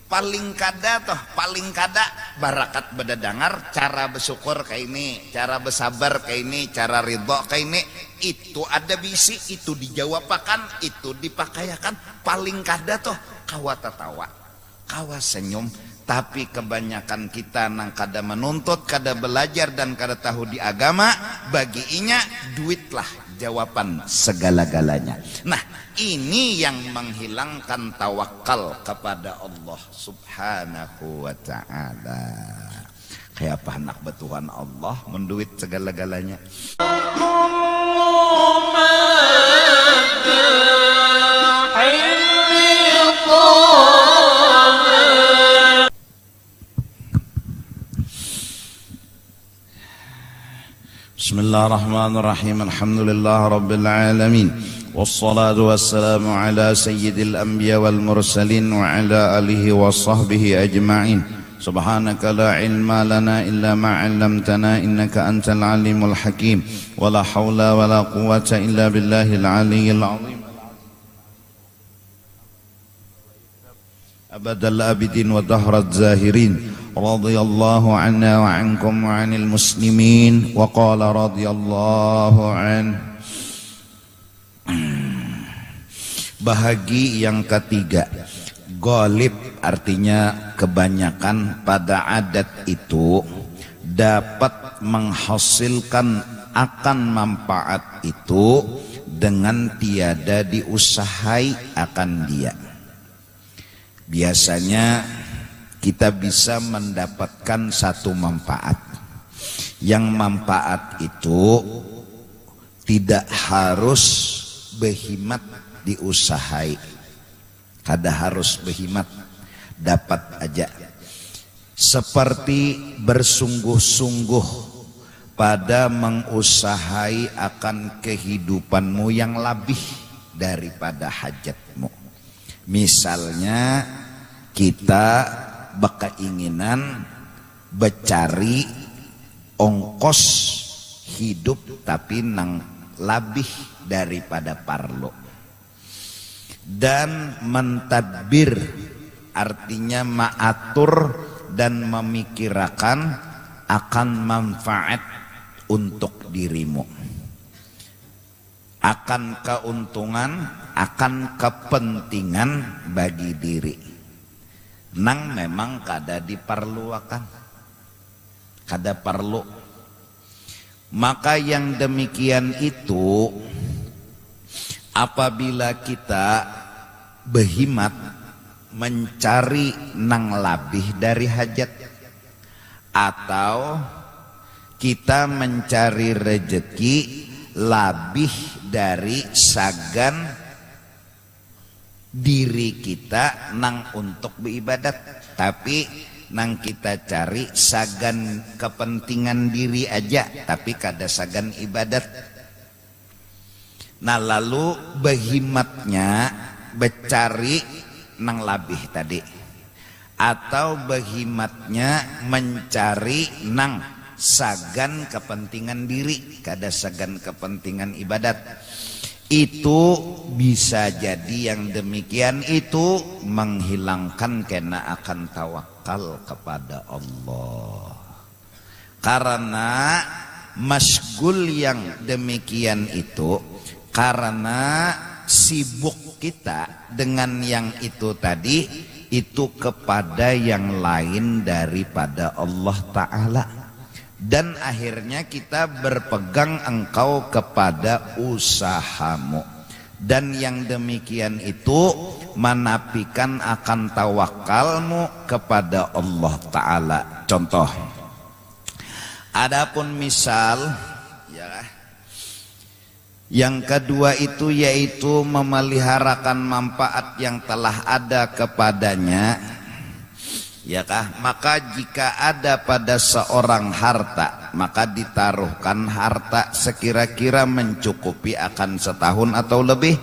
paling kada barakat badadangar cara bersyukur kayak ini, cara bersabar kayak ini, cara ridho kayak ini. Itu ada bisi, itu dijawabakan, itu dipakayakan. Paling kada toh kawa tertawa, kawa senyum. Tapi kebanyakan kita nang kada menuntut, kada belajar dan kada tahu di agama, bagi inya duitlah jawaban segala-galanya. Nah, ini yang menghilangkan tawakal kepada Allah Subhanahu wa ta'ala. Kayak apa anak betuhan Allah menduit segala-galanya. Bismillahirrahmanirrahim. Alhamdulillah rabbil alamin. Wassalatu wassalamu ala sayyidil anbiya wal mursalin wa ala alihi wa sahbihi ajma'in. Subhanaka la ilma lana illa ma 'allamtana innaka antal alimul hakim. Wa la hawla wa la quwwata illa billahil aliyyil azim. Abadal abidin wa dahraz zahirin. Radiyallahu anna wa ankum wa anil muslimin. Wa qala radiyallahu an. Bahagi yang ketiga, ghalib artinya kebanyakan pada adat itu dapat menghasilkan akan manfaat itu dengan tiada diusahai akan dia. Biasanya kita bisa mendapatkan satu manfaat. Yang manfaat itu tidak harus berhimat diusahai. Kada harus berhimat, dapat aja. Seperti bersungguh-sungguh pada mengusahai akan kehidupanmu yang lebih daripada hajatmu. Misalnya kita berkeinginan bercari ongkos hidup tapi nang lebih daripada parlo. Dan mentadbir artinya mengatur dan memikirkan akan manfaat untuk dirimu, akan keuntungan, akan kepentingan bagi diri. Nang memang kada diperluakan, kada perlu. Maka yang demikian itu apabila kita berhimat mencari nang lebih dari hajat, atau kita mencari rezeki lebih dari sagan diri kita nang untuk beribadat, tapi nang kita cari sagan kepentingan diri aja tapi kada sagan ibadat. Nah, lalu berhimatnya bercari nang labih tadi, atau berhimatnya mencari nang sagan kepentingan diri kada sagan kepentingan ibadat. Itu bisa jadi yang demikian itu menghilangkan kena akan tawakal kepada Allah. Karena masgul yang demikian itu karena sibuk kita dengan yang itu tadi, itu kepada yang lain daripada Allah Ta'ala. Dan akhirnya kita berpegang engkau kepada usahamu. Dan yang demikian itu menafikan akan tawakalmu kepada Allah Ta'ala. Contoh, adapun misal ya, yang kedua itu yaitu memeliharakan manfaat yang telah ada kepadanya, ya kah? Maka jika ada pada seorang harta, maka ditaruhkan harta sekira-kira mencukupi akan setahun atau lebih,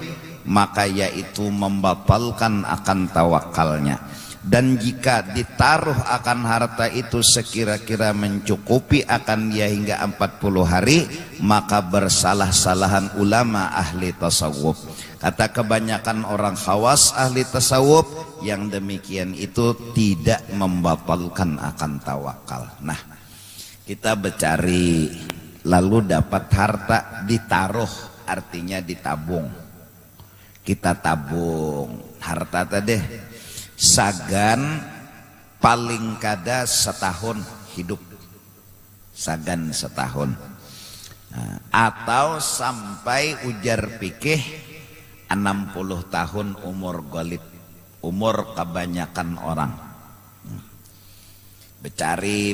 maka yaitu membatalkan akan tawakalnya. Dan jika ditaruh akan harta itu sekira-kira mencukupi akan dia hingga 40 hari, maka bersalah-salahan ulama ahli tasawuf. Kata kebanyakan orang khawas ahli tasawuf, yang demikian itu tidak membatalkan akan tawakal. Nah, kita bercari lalu dapat harta, ditaruh artinya ditabung. Kita tabung harta tadi sagan paling kada setahun hidup, sagan setahun. Nah, atau sampai ujar pikih 60 tahun umur golib, umur kebanyakan orang. Becari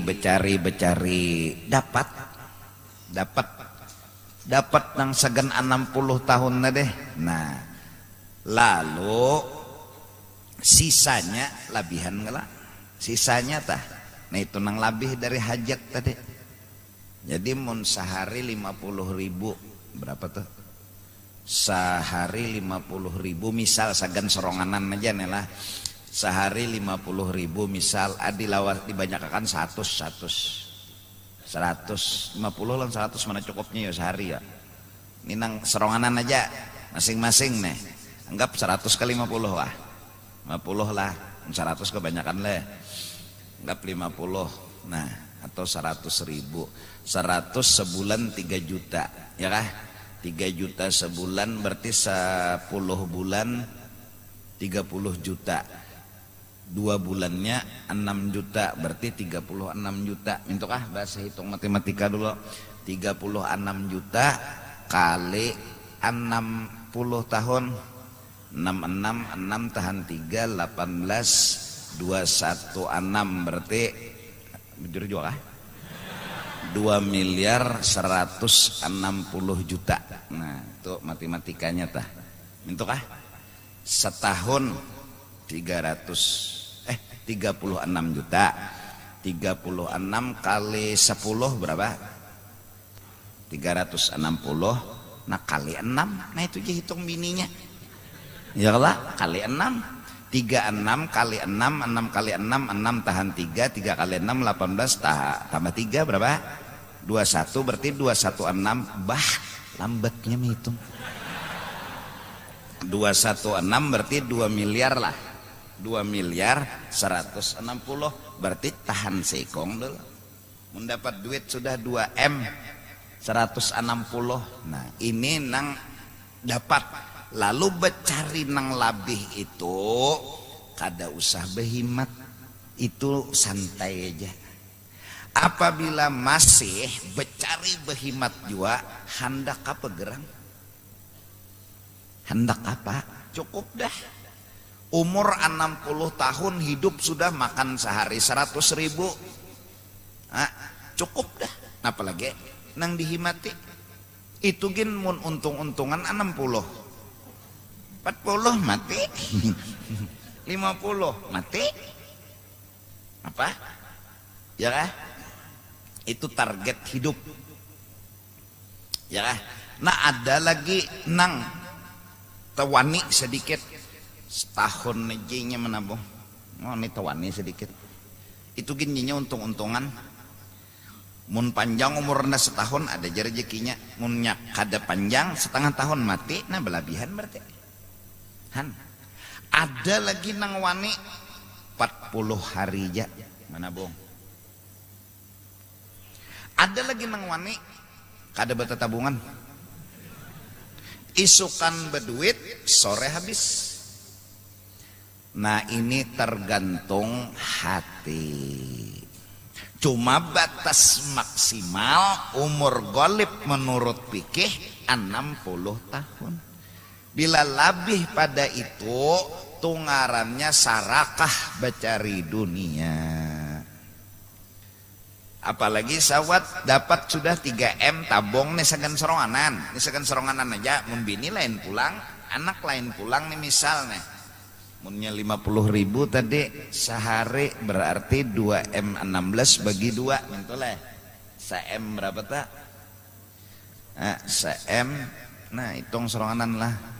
dapat nang sagan 60 tahun na deh. Nah, lalu sisanya labihan ngala, sisanya tah. Nah itu nang labih dari hajat tadi. Jadi mun sehari 50.000 berapa tuh? Sehari 50.000 misal sagan soronganan aja nih lah. Sehari 50.000 misal adilawas dibanyakan 150 lan 100 mana cukupnya ya sehari ya. Ini nang seronganan aja masing-masing nih. Anggap 100 kali 50 lah. 50 lah, 100 kebanyakan lah. Anggap 50. Nah, atau 100.000. 100 sebulan 3 juta, ya kah? 3 juta sebulan berarti 10 bulan 30 juta. 2 bulannya 6 juta berarti 36 juta. Mintukah bahasa hitung matematika dulu. 36 juta kali 60 tahun. 6 tahan 3 18 216 berarti jujur juga kah? 2.160 juta. Nah itu matematikanya tah. Mintukah? Setahun 36 juta. 36 kali 10 berapa? 360. Nah kali 6. Nah itu aja hitung bininya. Ya lah kali 6. 36 kali 6, 6 kali 6, 6 tahan 3, 3 kali 6, 18 tambah 3 berapa? 21 berarti 216. Bah lambatnya menghitung. 216 berarti 2 miliar lah. 2 miliar 160 berarti tahan sekong dulu. Mendapat duit sudah 2 M 160. Nah ini nang dapat. Lalu becari nang labih itu kada usah behimat, itu santai aja. Apabila masih becari behimat juga, hendak apa gerang? Hendak apa? Cukup dah. Umur 60 tahun hidup sudah makan sehari 100.000. Nah, cukup dah. Apalagi nang dihimati. Itu gin mun untung-untungan 60. 40 mati. 50 mati. Apa? Ya kah? Itu target hidup. Ya kah? Nah ada lagi nang tawani sedikit. Setahun aja menabung. Oh ini tawani sedikit. Itu gininya untung-untungan. Mun panjang umurnya setahun ada rezekinya. Mun kada panjang setengah tahun mati. Nah belabihan berarti. Ada lagi nang wani 40 hari aja mana bohong. Ada lagi nang wani kada bata tabungan, isukan berduit sore habis. Nah ini tergantung hati. Cuma batas maksimal umur golib menurut fikih 60 tahun. Bila lebih pada itu tungarannya sarakah becari dunia. Apalagi sawat dapat sudah 3M tabung nih sagan seronganan. Nih sagan seronganan aja mun bini lain pulang, anak lain pulang nih misalnya. Munnya 50.000 tadi sehari berarti 2M 16 bagi 2 mintulah. Se-M berapa tak? Nah, se-M nah hitung seronganan lah.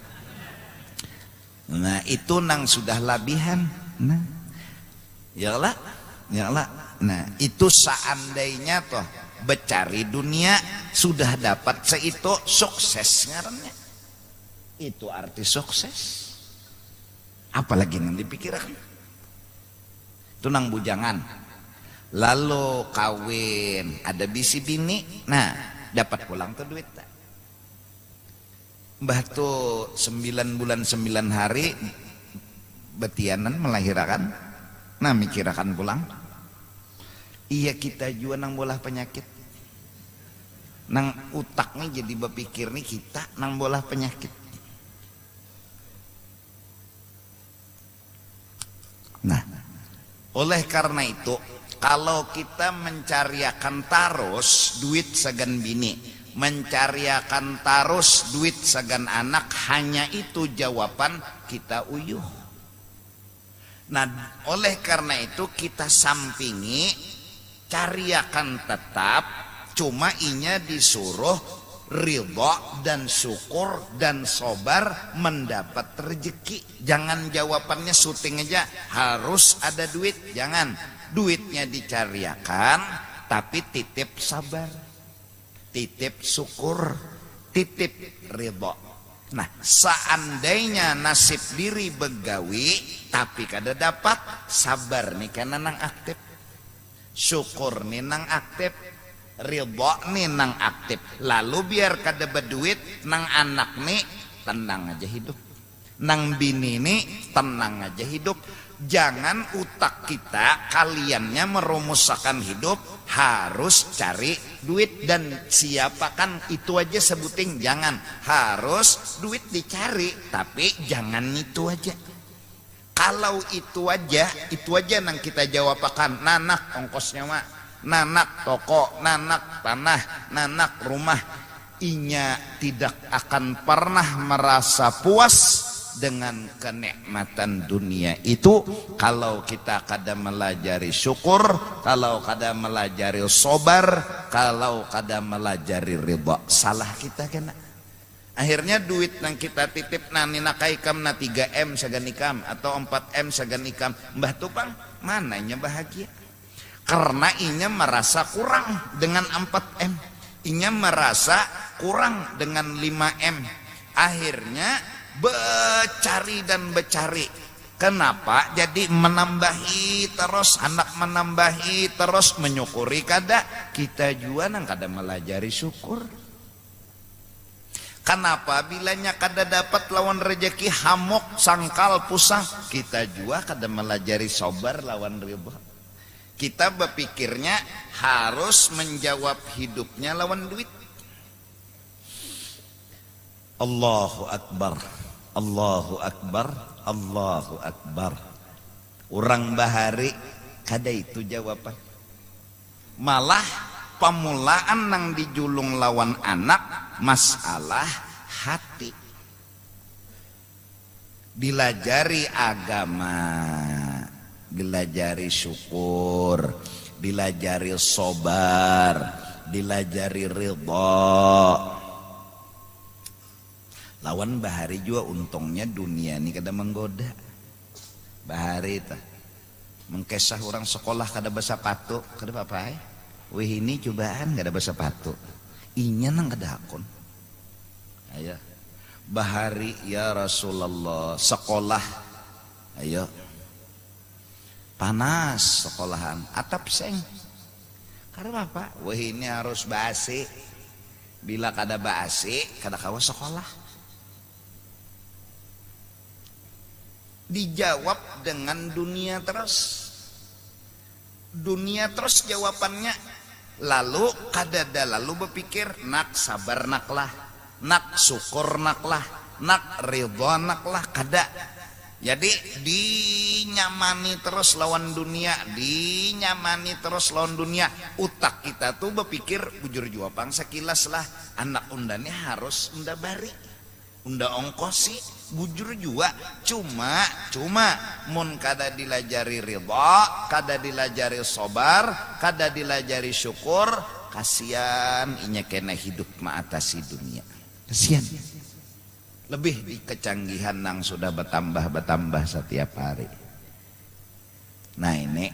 Nah itu nang sudah labihan. Nah ya lah. Nah itu seandainya toh becari dunia sudah dapat seitu sukses ngarannya. Itu arti sukses. Apalagi yang dipikirkan. Itu nang bujangan. Lalu kawin, ada bisi bini, nah dapat pulang tuh duit. Mbah tuh 9 bulan 9 hari betianan melahirkan, nah mikirakan pulang. Iya kita juga nang bolah penyakit. Nang utaknya jadi berpikir nih kita nang bolah penyakit. Nah, oleh karena itu kalau kita mencariakan tarus duit sagan bini, mencariakan tarus duit sagan anak, hanya itu jawaban kita uyuh. Nah, oleh karena itu kita sampingi cariakan tetap, cuma inya disuruh ridha dan syukur dan sabar mendapat rezeki. Jangan jawabannya syuting aja harus ada duit, jangan. Duitnya dicariakan tapi titip sabar, titip syukur, titip ridha. Nah, seandainya nasib diri begawi tapi kada dapat, sabar nih karena nang aktif, syukur nih nang aktif, ridha nih nang aktif. Lalu biar kada berduit, nang anak nih tenang aja hidup, nang bini nih tenang aja hidup. Jangan utak kita kaliannya merumuskan hidup harus cari duit dan siapakan itu aja sebuting. Jangan, harus duit dicari tapi jangan itu aja. Kalau itu aja nang kita jawabakan, nanak ongkosnya mah, nanak toko, nanak tanah, nanak rumah. Inya tidak akan pernah merasa puas dengan kenikmatan dunia itu kalau kita kada melajari syukur, kalau kada melajari sabar, kalau kada melajari ridha. Salah kita kena. Akhirnya duit yang kita titip nani nakaikam na 3M sagan ikam atau 4M sagan ikam, mbah tupang mananya bahagia. Karena inya merasa kurang dengan 4M, inya merasa kurang dengan 5M. Akhirnya becari dan becari. Kenapa? Jadi menambahi terus, anak menambahi terus, menyukuri kada. Kita juga nang kada melajari syukur. Kenapa? Bilanya kada dapat lawan rejeki hamok, sangkal, pusang. Kita juga kada melajari sabar lawan ridha. Kita berpikirnya harus menjawab hidupnya lawan duit. Allahu Akbar, Allahu Akbar, Allahu Akbar. Orang bahari kada itu jawaban. Malah pemulaan nang dijulung lawan anak masalah hati. Dilajari agama, dilajari syukur, dilajari sabar, dilajari ridha. Lawan bahari juga untungnya dunia ini kada menggoda. Bahari itu mengkesah orang sekolah kada basa patu, kada apa-apa. Wih ini cobaan kada basa patu. Inya nang kada akon. Ayo. Bahari ya Rasulullah sekolah. Ayo. Panas sekolahan, atap seng. Kada apa? Wih ini harus basi. Bila kada basi, kada kawa sekolah. Dijawab dengan dunia terus jawabannya. Lalu kadada lalu berpikir nak sabar naklah, nak syukur naklah, nak ridha naklah. Kada. Jadi dinyamani terus lawan dunia, dinyamani terus lawan dunia. Utak kita tuh berpikir bujur jawaban sekilas lah, anak undanya harus unda bari, unda ongkosi. Bujur juga cuma mun kada dilajari ridha, kada dilajari sabar, kada dilajari syukur, kasihan inya kena hidup mengatasi dunia. Kasihan. Lebih di kecanggihan nang sudah bertambah setiap hari. Nah ini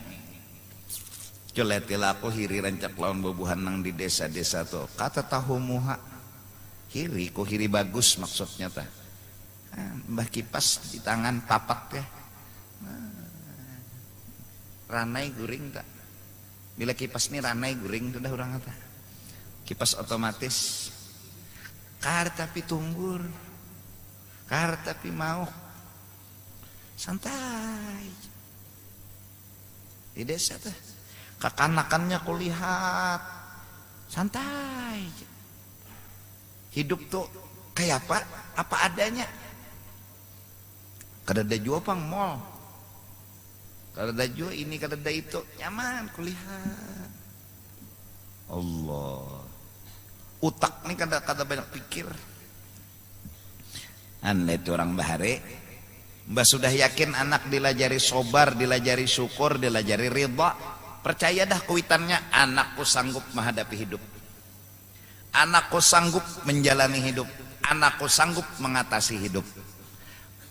coletil aku hiri rancak lawan bubuhan nang di desa-desa tuh kata tahu muha hiri ku hiri bagus maksudnya tah. Mbah kipas di tangan papak ya. Ranai guring tak. Bila kipas ini ranai guring sudah orang kata. Kipas otomatis. Kar tapi tunggur. Kar tapi mau. Santai. Di desa tuh. Kekanakannya kulihat. Santai. Hidup tuh kayak apa? Apa adanya. Kadada jua pang mall. Kadada jua ini, kadada itu. Nyaman kulihat. Allah. Utak nih kada banyak pikir. Anda itu orang bahare. Mbah sudah yakin anak dilajari sobar, dilajari syukur, dilajari ridha. Percaya dah kuitannya, anakku sanggup menghadapi hidup. Anakku sanggup menjalani hidup. Anakku sanggup mengatasi hidup.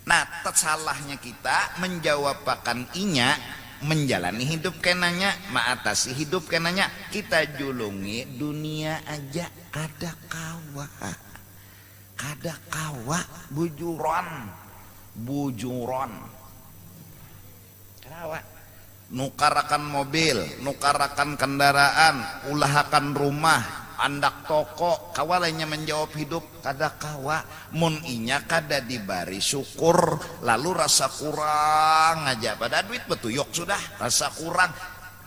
Nah, salahnya kita menjawabkan inya, menjalani hidup kenanya, mengatasi hidup kenanya. Kita julungi dunia aja kada kawa. Kada kawa bujuron. Kawa. Nukarakan mobil, nukarakan kendaraan, ulahakan rumah, andak toko, kawalanya menjawab hidup kada kawa. Mun inya kada dibari syukur, lalu rasa kurang aja. Pada duit betuyok sudah, rasa kurang.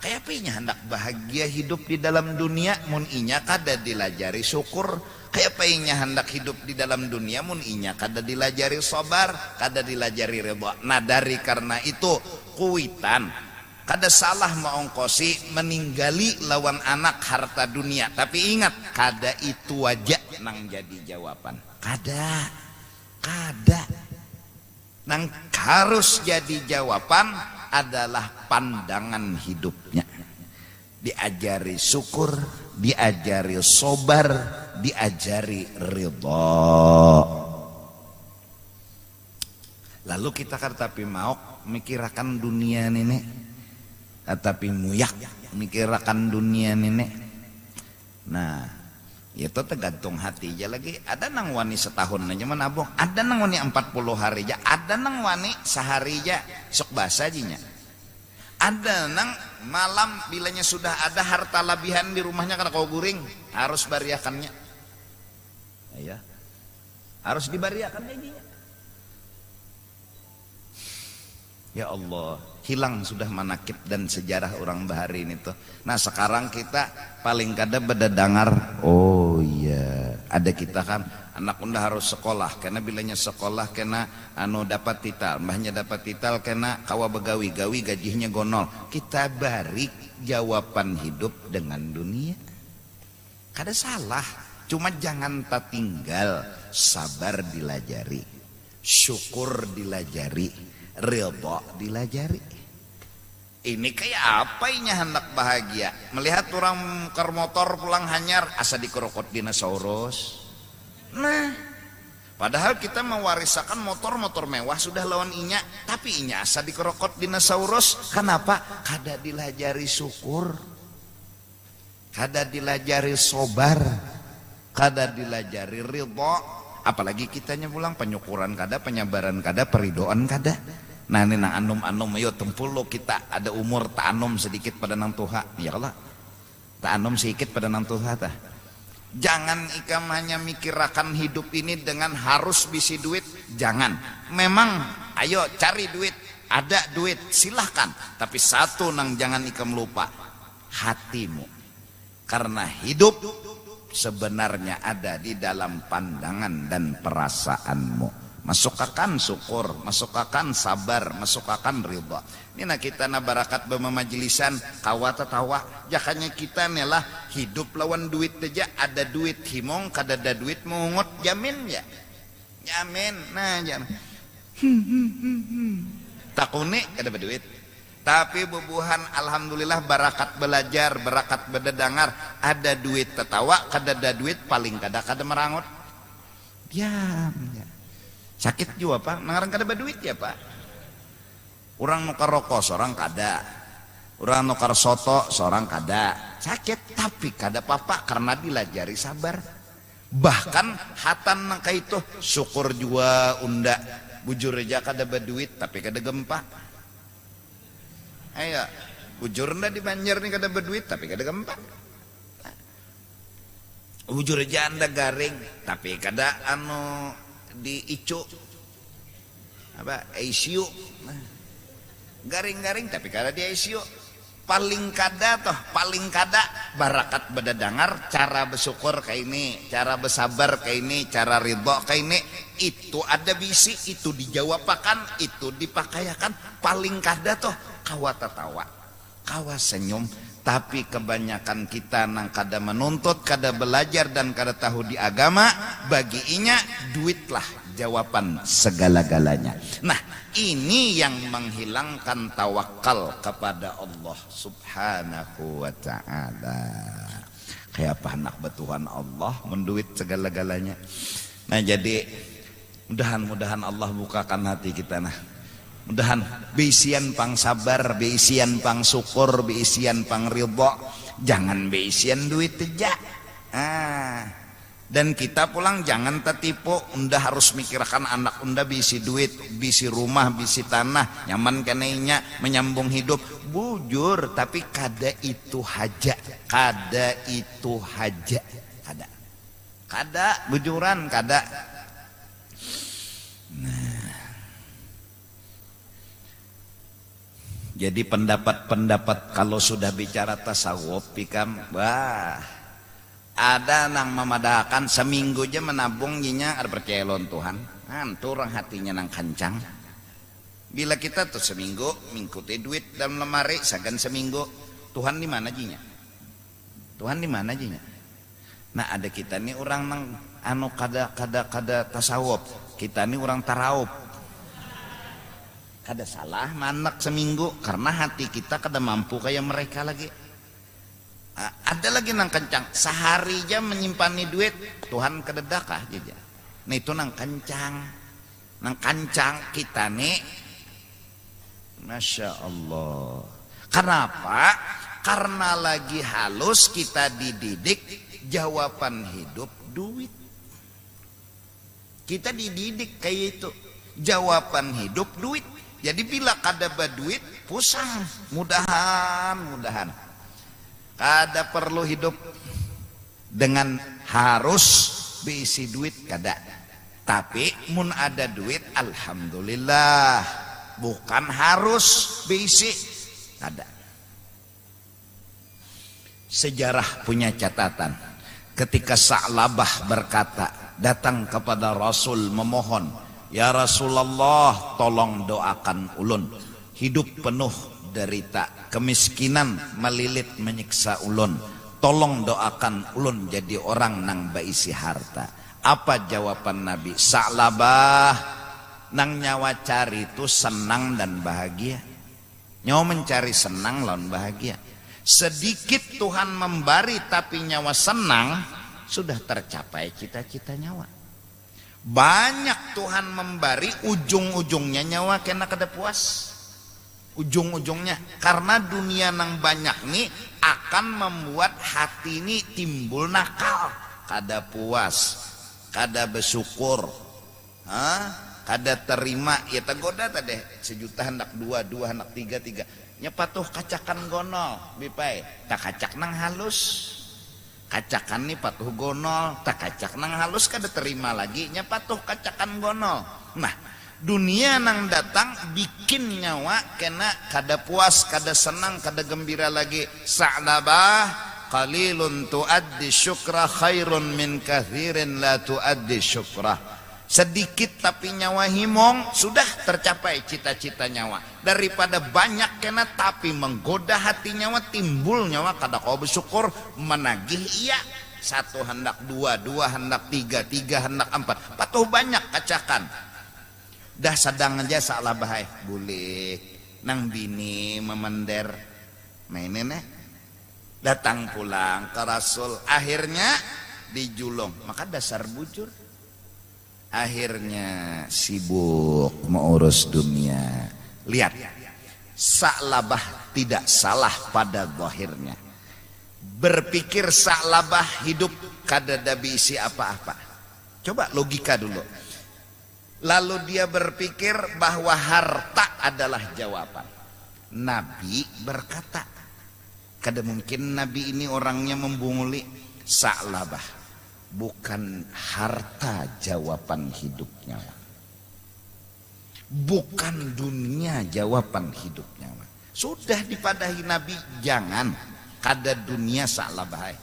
Kayak pinya hendak bahagia hidup di dalam dunia, mun inya kada dilajari syukur. Kayak pinya hendak hidup di dalam dunia, mun inya kada dilajari sabar, kada dilajari ridha. Nah dari karena itu kuitan kada salah maongkosi meninggali lawan anak harta dunia. Tapi ingat, kada itu aja nang jadi jawaban. Kada. Nang harus jadi jawaban adalah pandangan hidupnya. Diajari syukur, diajari sabar, diajari ridha. Lalu kita kan tapi mau mikirakan dunia ini. Tapi muyak mikirakan dunia nenek. Nah itu tergantung hati aja lagi. Ada nang wani setahun aja menabung, ada nang wani 40 hari aja, ada nang wani sehari aja sok basa ajinya. Ada nang malam bilanya sudah ada harta labihan di rumahnya karena kau guring harus bariakannya. Ya harus dibariakan ajinya. Ya Allah, hilang sudah manakib dan sejarah orang bahari ini tuh. Nah sekarang kita paling kada bedadangar. Oh iya, ada kita kan anak unda harus sekolah. Karena bilanya sekolah kena dapat tital, mbahnya dapat tital kena kawa begawi, gawi gajinya gonol. Kita bari jawaban hidup dengan dunia. Kada salah, cuma jangan tak tinggal. Sabar dilajari, syukur dilajari, ridha dilajari. Ini kayak apa ini hendak bahagia? Melihat orang ker motor pulang hanyar asa dikerokot dinosaurus. Nah, padahal kita mewarisakan motor-motor mewah sudah lawan inya, tapi inya asa dikerokot dinosaurus. Kenapa? Kada dilajari syukur, kada dilajari sobar, kada dilajari ridha. Apalagi kitanya pulang penyukuran kada, penyabaran kada, peridoan kada. Nah ini nang anum-anum, ayo tempul lo kita ada umur tak anum sedikit pada nang tuha. Ya Allah, tak anum sedikit pada nang tuha tah. Jangan ikam hanya mikirakan hidup ini dengan harus bisi duit. Jangan. Memang ayo cari duit, ada duit silahkan. Tapi satu nang jangan ikam lupa, hatimu. Karena hidup sebenarnya ada di dalam pandangan dan perasaanmu. Masukakan syukur, masukakan sabar, masukakan ridha. Ini nak kita na barakat bermajlisan kawata tawa. Jakanya kita nelah hidup lawan duit aja. Ada duit himong, kada ada duit mungut, jamin ya. Jamin. Nah jangan. Takuni kada ada duit. Tapi bubuhan alhamdulillah barakat belajar, barakat berdedangar, ada duit tertawa, kada ada duit paling kada merangut. Diam ya. Sakit juga pak, nangarang kada berduit ya pak. Orang nukar rokok seorang kada, orang nukar soto seorang kada. Sakit tapi kada apa-apa karena dilajari sabar. Bahkan hatan nangka itu syukur jua unda bujur aja kada berduit tapi kada gempa. Ayo bujur unda di Banjar nih kada berduit tapi kada gempa. Bujur aja anda garing tapi kada di icu apa ICU. Garing-garing tapi kada di ICU. Paling kada barakat bedadangar cara bersyukur kayak ini, cara bersabar kayak ini, cara ridho kayak ini, itu ada bisi, itu dijawabakan, itu dipakayakan. Paling kada toh kawa tertawa, kawa senyum. Tapi kebanyakan kita nang kada menuntut, kada belajar dan kada tahu di agama, bagi inya duitlah jawaban segala-galanya. Nah, ini yang menghilangkan tawakal kepada Allah Subhanahu wa ta'ala. Kayak apa anak betuhan Allah menduit segala-galanya. Nah, jadi mudahan Allah bukakan hati kita nah. Mudahan beisian pang sabar, beisian pang syukur, beisian pang ridho, jangan beisian duit aja. Dan kita pulang jangan tertipu, unda harus mikirkan anak unda bisi duit, bisi rumah, bisi tanah, nyaman kenainya menyambung hidup. Bujur, tapi kada itu haja, kada itu haja, kada bujuran, kada. Nah. Jadi pendapat-pendapat kalau sudah bicara tasawuf pikam, wah ada nang memadahkan seminggu aja menabung nyinya ada percaya lon Tuhan, hantu orang hatinya nang kancang. Bila kita tuh seminggu mingkuti duit dalam lemari sagan seminggu, Tuhan di mana jinya? Tuhan di mana jinya? Nah ada kita nih orang nang kada tasawuf, kita nih orang tarawuf. Kada salah manak seminggu karena hati kita kada mampu kayak mereka lagi. Ada lagi nang kencang sehari aja menyimpan duit Tuhan kededakah aja. Nah itu nang kancang kita nih, Masya Allah. Kenapa? Karena lagi halus kita dididik jawaban hidup duit. Kita dididik kayak itu jawaban hidup duit. Jadi bila kada berduit pusang, mudahan kada perlu hidup dengan harus beisi duit kada. Tapi mun ada duit alhamdulillah, bukan harus beisi kada. Sejarah punya catatan ketika Sa'labah berkata datang kepada Rasul memohon, ya Rasulullah tolong doakan ulun, hidup penuh derita, kemiskinan melilit menyiksa ulun, tolong doakan ulun jadi orang nang baisi harta. Apa jawaban Nabi? Sa'labah nang nyawa cari itu senang dan bahagia, nyawa mencari senang lawan bahagia. Sedikit Tuhan memberi tapi nyawa senang, sudah tercapai cita-cita nyawa. Banyak Tuhan memberi, ujung-ujungnya nyawa kena kada puas. Ujung-ujungnya karena dunia nang banyak nih akan membuat hati ini timbul nakal, kada puas, kada bersyukur, kada terima. Ya tergoda tadi 1 juta hendak 2 hendak 3 nyepatuh kacakan gonol bipai tak kacak nang halus. Kacakan nih patuh gonol, tak kacak nang halus kada terima lagi nya patuh kacakan gonol. Nah dunia nang datang bikin nyawa kena kada puas, kada senang, kada gembira lagi. Sa'labah qalilun tuaddi syukra khairun min kathirin la tuaddi syukra. Sedikit tapi nyawa himong, sudah tercapai cita-cita nyawa. Daripada banyak kena tapi menggoda hati nyawa, timbul nyawa kada kau bersyukur, menagih iya. 1 hendak 2 hendak 3 hendak 4, patuh banyak kacakan. Dah sedang aja Sa'labah bulik nang bini memender mainin datang pulang ke Rasul, akhirnya dijulung. Maka dasar bujur, akhirnya sibuk mengurus dunia. Lihat, Sa'labah tidak salah pada zahirnya. berpikir Sa'labah hidup kadada bisi apa-apa. Coba logika dulu. Lalu dia berpikir bahwa harta adalah jawaban. Nabi berkata, kada mungkin Nabi ini orangnya membunguli. Sa'labah, bukan harta jawaban hidupnya, bukan dunia jawaban hidupnya. Sudah dipadahi Nabi, jangan kada dunia Sa'labah,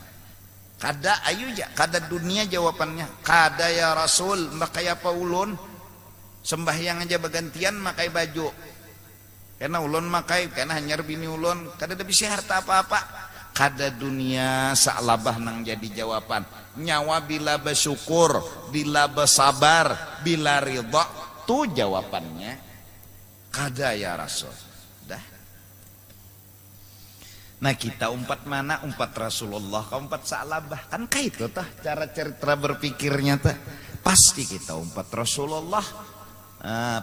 kada ayu ja, kada dunia jawabannya, kada ya Rasul makai apa ulun sembahyang aja bergantian makai baju, karena ulun makai karena hanyar bini ulun, kada ada bisa harta apa-apa, kada dunia Sa'labah nang jadi jawaban. Nyawa bila bersyukur, bila bersabar, bila ridha, tu jawabannya. Kada ya Rasul. Dah. Nah kita umpat mana? Umpat Rasulullah, umpat Sa'labah. Kan kayak itu tah cara cerita berpikirnya tah. Pasti kita umpat Rasulullah.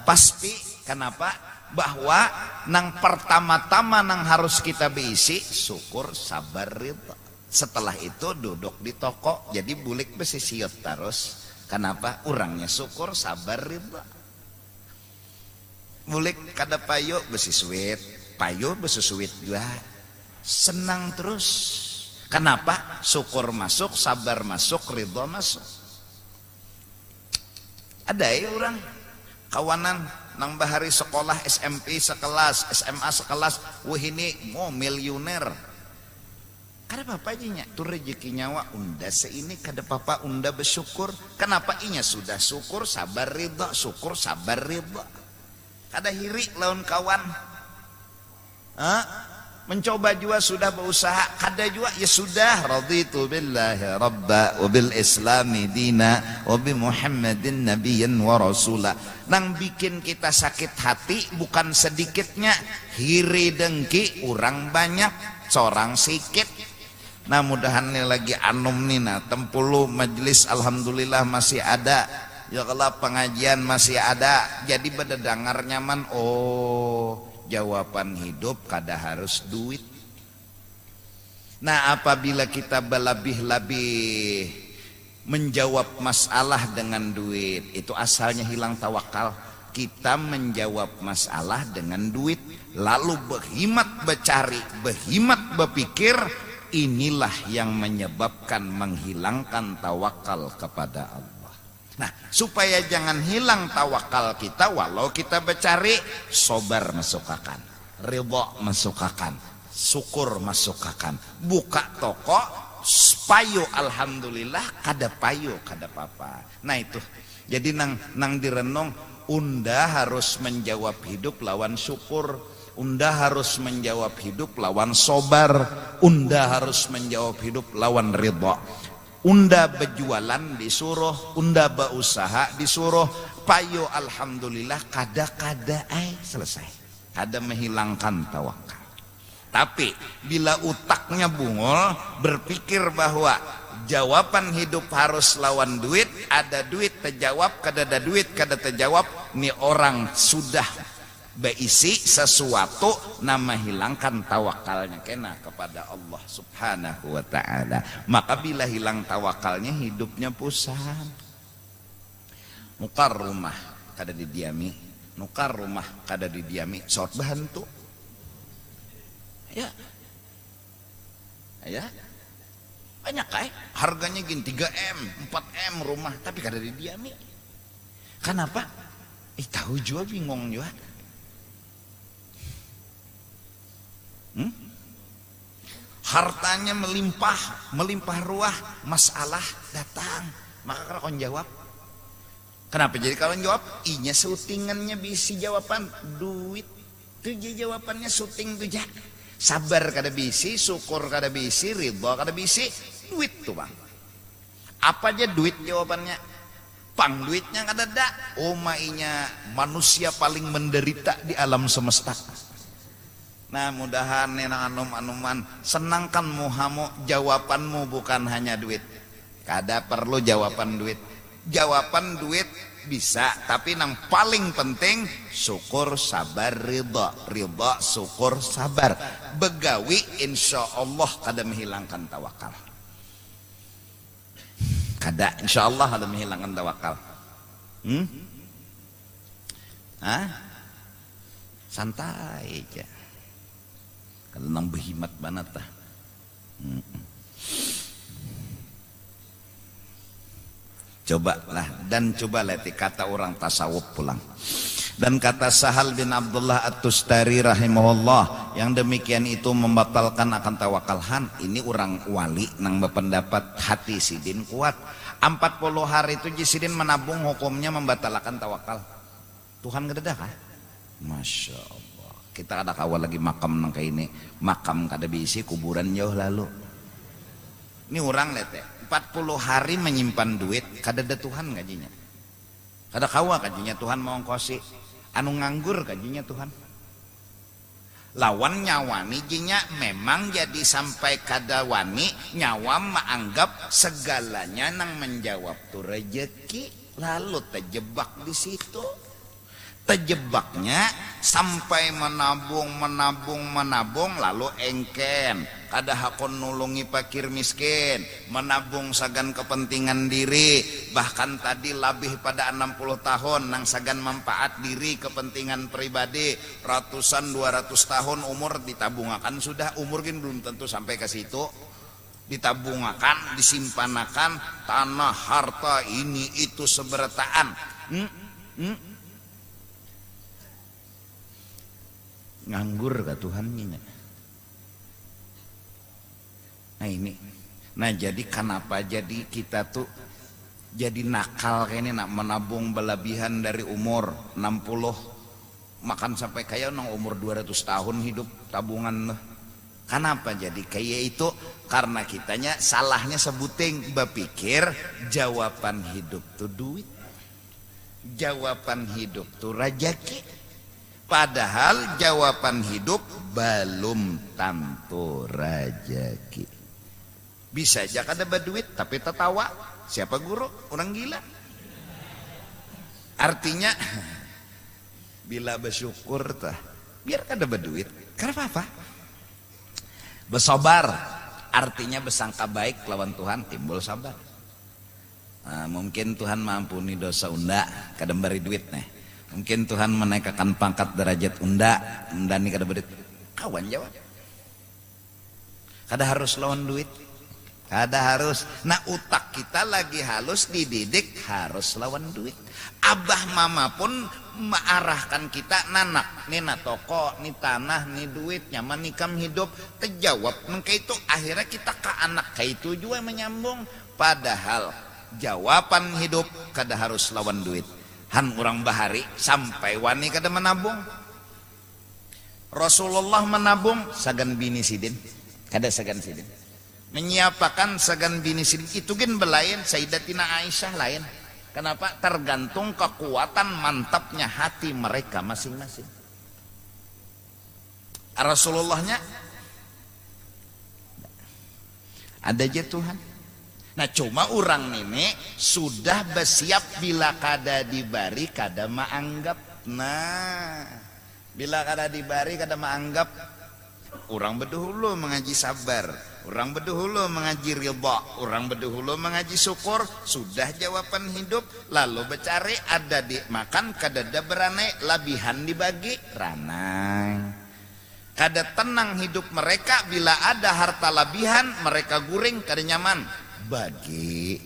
Pasti. Kenapa? Bahwa nang pertama-tama nang harus kita beisi syukur, sabar, ridha. Setelah itu duduk di toko jadi bulik besi siot terus. Kenapa? Orangnya syukur, sabar, ridha. Bulik kada payo besi sweet, payo besi sweet juga. Senang terus. Kenapa? Syukur masuk, sabar masuk, ridha masuk. Ada ya orang kawanan nang bahari sekolah SMP sekelas, SMA sekelas, wah ini mau miliuner. Kada apa aja tu rezeki nyawa unda seini kada papa unda bersyukur. Kenapa inya sudah syukur, sabar, ridha, syukur, sabar, ridha. Kada hiri lawan kawan. Mencoba juga sudah berusaha, kada juga ya sudah, raditu billahi rabba wa bil islami dina wa bi muhammadin nabiyyan wa rasula. Nang bikin kita sakit hati bukan sedikitnya, hiri dengki orang banyak, seorang sikit. Nah mudahan nih lagi anum nih, nah tempulu majelis alhamdulillah masih ada, ya kalau pengajian masih ada, jadi pada dengar nyaman. Oh, jawaban hidup kada harus duit. Nah apabila kita berlebih-lebih menjawab masalah dengan duit, itu asalnya hilang tawakal. Kita menjawab masalah dengan duit, lalu berhimat bercari, berhimat berpikir, inilah yang menyebabkan menghilangkan tawakal kepada Allah. Nah, supaya jangan hilang tawakal kita, walau kita bercari, sobar masukakan, ridha masukakan, syukur masukakan, buka toko, payo alhamdulillah, kada payo kada apa-apa. Nah itu, jadi nang direnung, unda harus menjawab hidup lawan syukur, unda harus menjawab hidup lawan sobar, unda harus menjawab hidup lawan ridha. Unda berjualan disuruh, unda berusaha disuruh, payo alhamdulillah, kada-kada selesai. Kada menghilangkan tawakal. Tapi bila utaknya bungul, berpikir bahwa jawaban hidup harus lawan duit, ada duit terjawab, kada ada duit kada terjawab, ini orang sudah berisi sesuatu, nama hilangkan tawakalnya kena kepada Allah subhanahu wa ta'ala. Maka bila hilang tawakalnya, hidupnya pusat. Nukar rumah kada didiami, nukar rumah kada didiami, sort bahantu ya banyak harganya gini 3M 4M rumah, tapi kada didiami. Kenapa? Tahu juga bingung juga. Hartanya melimpah ruah, masalah datang, maka kalau kau jawab, kenapa? Jadi kalau jawab, inya syutingannya bisi jawaban duit, tuh jawabannya syuting tuh ja. Sabar kada bisi, syukur kada bisi, ridha kada bisi, duit tuh bang. Apa aja duit jawabannya? Pang duitnya kada ada. Oh mainya manusia paling menderita di alam semesta. Nah mudahan nena anum-anuman senangkan muhamu, jawabanmu bukan hanya duit. Kada perlu jawaban duit. Jawaban duit bisa, tapi yang paling penting syukur sabar ridha, ridha syukur sabar. Begawi insyaallah kada menghilangkan tawakal. Kada insyaallah kada menghilangkan tawakal. Santai aja. Kalau nang behimat banget tah. Cobalah dan coba leti kata orang tasawuf pulang. Dan kata Sahal bin Abdullah At-Tustari rahimahullah, yang demikian itu membatalkan akan tawakalhan. Ini orang wali nang berpendapat hati sidin kuat. 40 hari itu sidin menabung hukumnya membatalkan tawakal. Tuhan gededah kah? Masya Allah. Kita ada kawal lagi makam nang kayak ini. Makam kada bisi, kuburan jauh lalu. Ini orang lete 40 hari menyimpan duit kada ada Tuhan gajinya. Kada kawa gajinya Tuhan mau ngkosi. Anu nganggur gajinya Tuhan. Lawan nyawani jinya memang jadi sampai kada wani nyawa menganggap segalanya nang menjawab tu rejeki, lalu terjebak di situ. Terjebaknya sampai menabung lalu engken kada hakon nulungi fakir miskin, menabung sagan kepentingan diri, bahkan tadi lebih pada 60 tahun nang sagan manfaat diri kepentingan pribadi, ratusan 200 tahun umur ditabungakan sudah, umur kan belum tentu sampai ke situ. Ditabungakan, disimpanakan tanah harta ini itu seberataan. Nganggur ke Tuhannya. Nah ini, nah jadi kenapa jadi kita tuh jadi nakal kayak ini, nak menabung berlebihan dari umur 60 makan sampai kayak nang umur 200 tahun hidup tabungan. Kenapa jadi kayak itu? Karena kitanya salahnya sebuting berpikir jawaban hidup tuh duit, jawaban hidup tuh rajaki. Padahal jawaban hidup belum tentu rajaki. Bisa aja kada berduit tapi tertawa. Siapa guru? Orang gila. Artinya bila bersyukur tah biar kada berduit. Karena apa? Bersabar. Artinya bersangka baik lawan Tuhan timbul sabar. Nah, mungkin Tuhan mampuni dosa unda kada beri duit nih. Mungkin Tuhan menaikkan pangkat derajat unda nih kada berduit. Kawan jawab. Kada harus lawan duit. Kada harus. Nah utak kita lagi halus dididik harus lawan duit. Abah mama pun mengarahkan kita nanak. Nih na toko, nih tanah, nih duit, nyaman nikam hidup. Terjawab. Maka itu akhirnya kita ke anak kayak itu juga menyambung. Padahal jawaban hidup kada harus lawan duit. Han orang bahari sampai wani kada menabung. Rasulullah menabung sagan bini sidin. Kada sagan sidin. Menyiapakan sagan bini sidin itu kan belain Sayyidatina Aisyah lain. Kenapa? Tergantung kekuatan mantapnya hati mereka masing-masing. Rasulullahnya ada aja Tuhan. Nah cuma orang ini sudah bersiap bila kada dibari kada menganggap. Nah bila kada dibari kada menganggap. Orang berdahulu mengaji sabar, orang berdahulu mengaji ridha, orang berdahulu mengaji syukur. Sudah jawaban hidup lalu bercari ada di makan kada ada beranai labihan dibagi ranai. Kada tenang hidup mereka bila ada harta labihan mereka guring kada nyaman. Bagi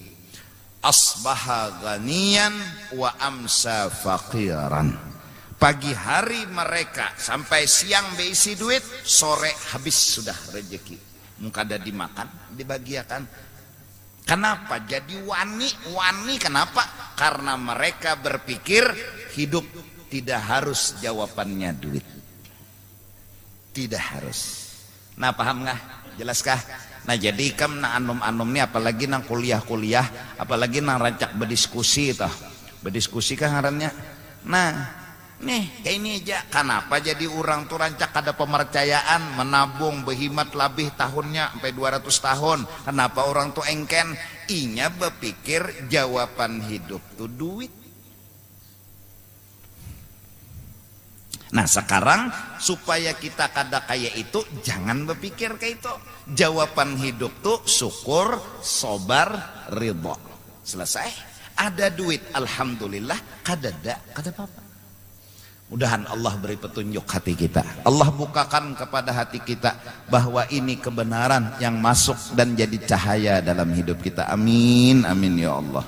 asbaha ghaniyan wa amsa faqiran. Pagi hari mereka sampai siang berisi duit, sore habis sudah rezeki. Muka ada dimakan, dibagiakan. Kenapa? Jadi wani kenapa? Karena mereka berpikir hidup tidak harus jawabannya duit. Tidak harus. Nah paham nggak? Jelaskah? Nah jadi kam na anom nih apalagi nang kuliah, apalagi nang rancak berdiskusi toh. Berdiskusi kan ngarannya. Nah, nih kayak ini aja. Kenapa jadi orang tuh rancak ada pemercayaan menabung berhimat lebih tahunnya sampai 200 tahun. Kenapa orang tuh engken? Inya berpikir jawaban hidup tuh duit. Nah sekarang supaya kita kada kaya itu jangan berpikir kayak itu. Jawaban hidup tuh syukur, sobar, ridho. Selesai. Ada duit, alhamdulillah. Kada apa-apa. Mudahan Allah beri petunjuk hati kita. Allah bukakan kepada hati kita bahwa ini kebenaran yang masuk dan jadi cahaya dalam hidup kita. Amin, amin ya Allah.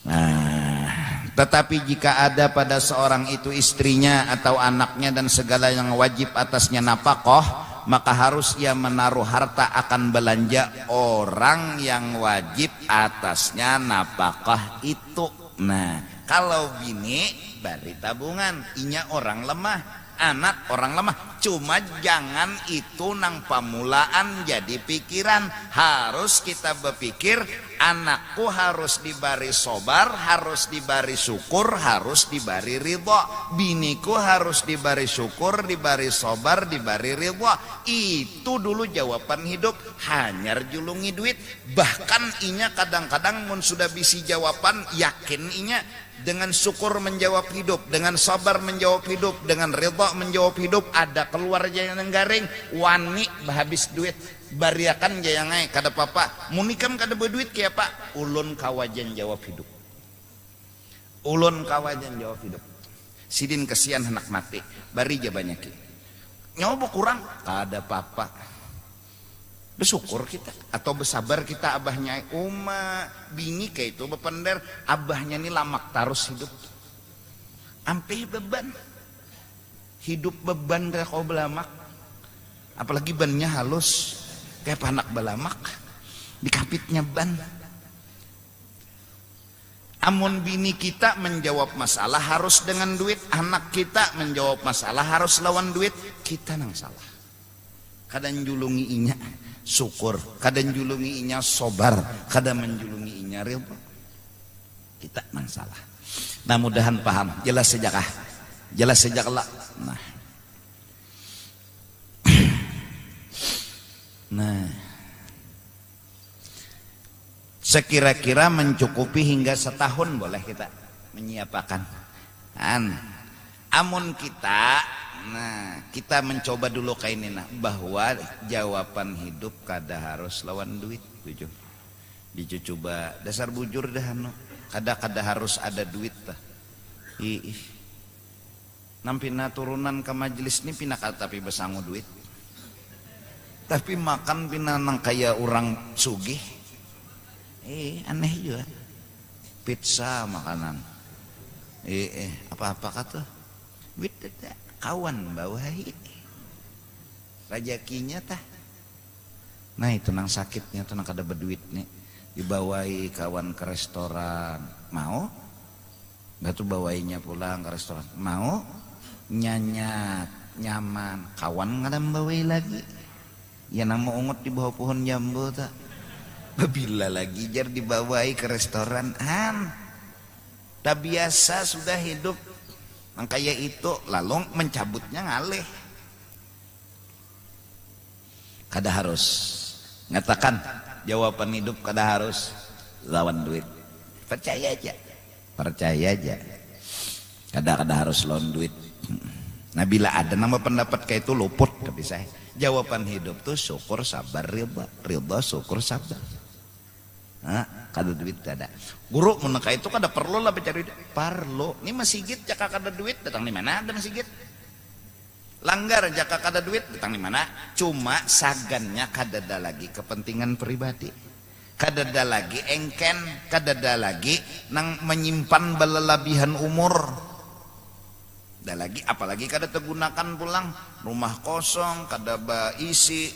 Nah, tetapi jika ada pada seorang itu istrinya atau anaknya dan segala yang wajib atasnya nafkah, maka harus ia menaruh harta akan belanja orang yang wajib atasnya nafkah itu. Nah, kalau bini bari tabungan, inya orang lemah, anak orang lemah. Cuma jangan itu nang pamulaan jadi pikiran. Harus kita berpikir, anakku harus dibari sobar, harus dibari syukur, harus dibari ridho. Biniku harus dibari syukur, dibari sobar, dibari ridho. Itu dulu jawaban hidup. Hanyar julungi duit. Bahkan inya kadang-kadang mun sudah bisi jawaban, yakin inya dengan syukur menjawab hidup, dengan sabar menjawab hidup, dengan ridha menjawab hidup. Ada keluar jaya nenggaring wani habis duit bariakan jaya ngai kada papa munikam kada berduit kaya pak ulun kawajan jawab hidup, ulun kawajan jawab hidup. Sidin kesian anak mati bari ja banyak nyoba kurang kada papa, bersyukur kita atau bersabar kita. Abahnya bini kayak itu bepender, abahnya ini lamak tarus hidup ampe beban hidup, beban dah kau belamak, apalagi bannya halus kayak panak belamak dikapitnya ban. Amun bini kita menjawab masalah harus dengan duit, anak kita menjawab masalah harus lawan duit, kita nang salah. Kadang julungi inya syukur, kadang julungi inya sobar, kadang menjulungi inya ridho, kita nang salah. Nah mudahan paham, jelas sejak lah. Nah sekira-kira mencukupi hingga setahun boleh kita menyiapkan. Amun kita, kita mencoba dulu kayak ini bahwa jawaban hidup kada harus lawan duit. Jujur, coba dasar bujur dah kada harus ada duit tah. Nampina turunan ke majelis ini pina tapi besangu duit, tapi makan pina nang kaya orang sugih. Aneh juga pizza makanan apa kata duit kawan bawahi rajakinya tah. Nah itu nang sakitnya tuh nang kada berduit nih, dibawai kawan ke restoran mau nggak tuh bawainya pulang ke restoran mau nyanyat nyaman, kawan nggak ada bawai lagi ya nama ungut di bawah pohon jambu tak bila lagi jar dibawai ke restoran. Tak biasa sudah hidup nang kayak itu lalu mencabutnya ngalih. Kada harus ngatakan jawaban hidup kada harus lawan duit, percaya aja kada harus lawan duit. Nah bila ada nama pendapat kayak itu luput tapi saya jawaban hidup tuh syukur sabar ridha syukur sabar. Kada duit ada guru meneka itu kada perlu lah mencari duit. Perlu ini masjid jaka kada duit datang di mana ada masjid, langgar jaka kada duit datang di mana. Cuma sagannya kada ada lagi kepentingan pribadi, kada ada lagi engken, kada ada lagi nang menyimpan belelebihan umur. Ada lagi apalagi kada tergunakan pulang rumah kosong kada isi,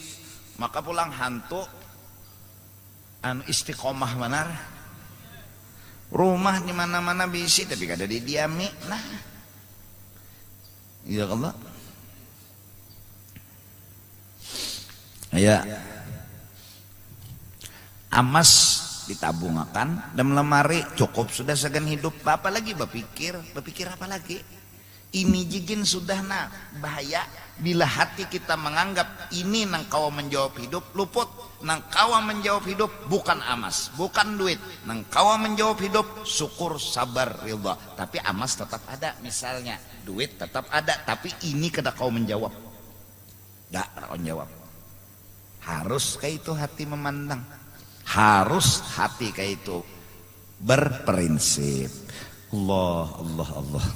maka pulang hantu istiqomah benar. Rumah di mana-mana bisi tapi kada didiami. Nah, ya Allah. Ya. Amas ditabungakan dalam lemari cukup sudah segan hidup. Apa lagi berpikir apa lagi? Ini jigin sudah bahaya Bila hati kita menganggap ini nang kawa menjawab hidup, luput. Nang kawa menjawab hidup bukan amas, bukan duit. Nang kawa menjawab hidup syukur, sabar, ridha. Tapi amas tetap ada misalnya, duit tetap ada, tapi ini kada kau menjawab. Gak kau menjawab. Harus kayak itu hati memandang. Harus hati kayak itu berprinsip. Allah.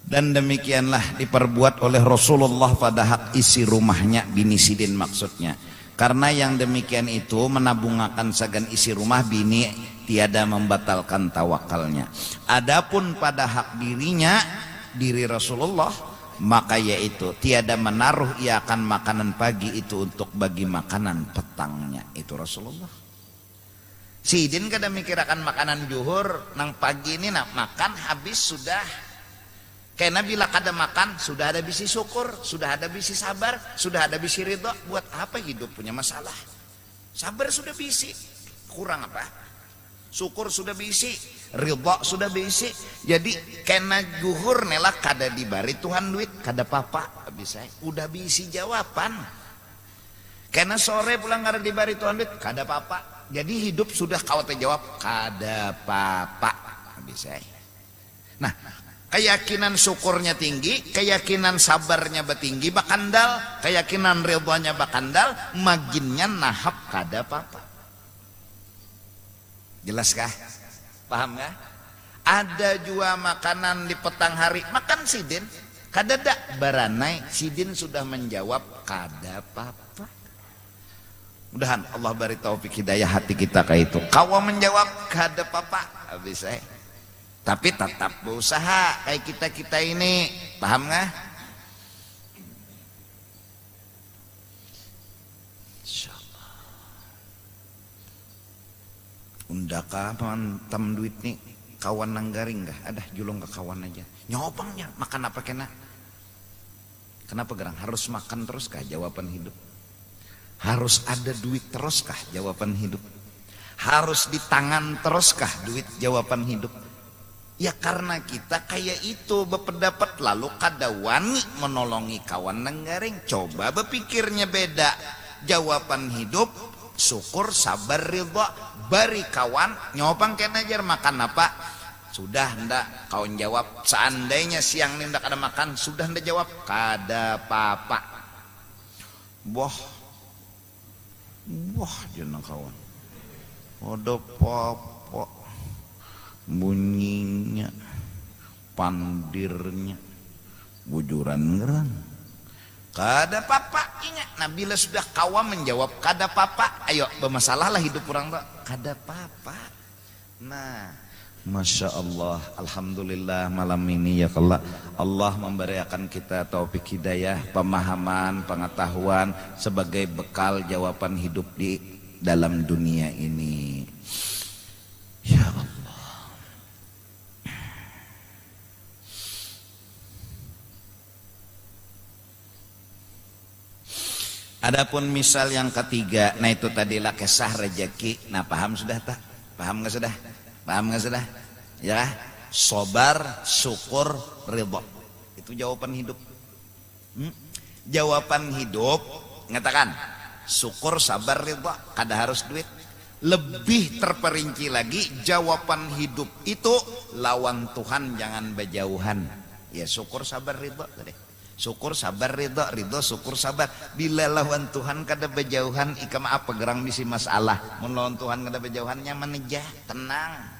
Dan demikianlah diperbuat oleh Rasulullah pada hak isi rumahnya bini Sidin maksudnya. Karena yang demikian itu menabungakan sagan isi rumah bini tiada membatalkan tawakalnya. Adapun pada hak dirinya, diri Rasulullah, maka yaitu tiada menaruh ia akan makanan pagi itu untuk bagi makanan petangnya. Itu Rasulullah. Sidin kada mikir akan makanan juhur, nang pagi ini nak makan habis sudah. Karena bila kada makan sudah ada bisi syukur, sudah ada bisi sabar, sudah ada bisi ridho. Buat apa hidup punya masalah? Sabar sudah bisi, kurang apa? Syukur sudah bisi, ridho sudah bisi. Jadi karena juhur nela kada dibari Tuhan duit, kada papa bisa. Udah bisi jawaban. Karena sore pulang kada dibari Tuhan duit, kada papa. Jadi hidup sudah kau terjawab kada papa bisa. Nah, keyakinan syukurnya tinggi, keyakinan sabarnya betinggi bakandal, keyakinan ridhonya bakandal, maginnya nahap kada apa-apa. Jelas kah? Paham kah? Ada jua makanan di petang hari, makan Sidin, kada dak baranai, Sidin sudah menjawab kada apa-apa. Mudahan Allah beri taufik hidayah hati kita kayak itu. Kau menjawab kada apa-apa, habis saya. Tapi tetap berusaha kayak kita ini, paham nggak? Insyaallah. Undaka mantam duit nih kawan nanggaring nggak? Ada julung ke kawan aja. Nyopangnya makan apa kena? Kenapa gerang? Harus makan terus kah? Jawaban hidup. Harus ada duit terus kah? Jawaban hidup. Harus di tangan terus kah? Duit jawaban hidup. Ya karena kita kayak itu berpendapat lalu kada wani menolongi kawan nenggaring. Coba berpikirnya beda. Jawaban hidup syukur, sabar, ridha. Bari kawan nyopang kena ajar makan apa? Sudah ndak kawan jawab. Seandainya siang ini ndak ada makan, sudah ndak jawab kada apa-apa. Wah jeneng kawan. Ada apa? Bunyinya, pandirnya, bujuran ngeran. Kada papa ingat. Nah bila sudah kawan menjawab kada papa, ayo bermasalah lah hidup orang tuh. Kada papa. Nah, masya Allah, alhamdulillah malam ini ya Allah memberikan kita taufik hidayah, pemahaman, pengetahuan sebagai bekal jawaban hidup di dalam dunia ini. Ya Allah. Adapun misal yang ketiga, nah itu tadilah kisah rezeki. Nah paham sudah tak? Paham nggak sudah? Paham nggak sudah? Ya, sabar, syukur, ridho. Itu jawaban hidup. Jawaban hidup, ngatakan syukur, sabar, ridho. Kada harus duit. Lebih terperinci lagi, jawaban hidup itu lawan Tuhan jangan berjauhan. Ya syukur, sabar, ridho. Syukur, sabar, ridho, ridho, syukur, sabar. Bila lawan Tuhan kada berjauhan, ikam apa gerang bisi masalah. Mun lawan Tuhan kada berjauhan nyaman aja, tenang.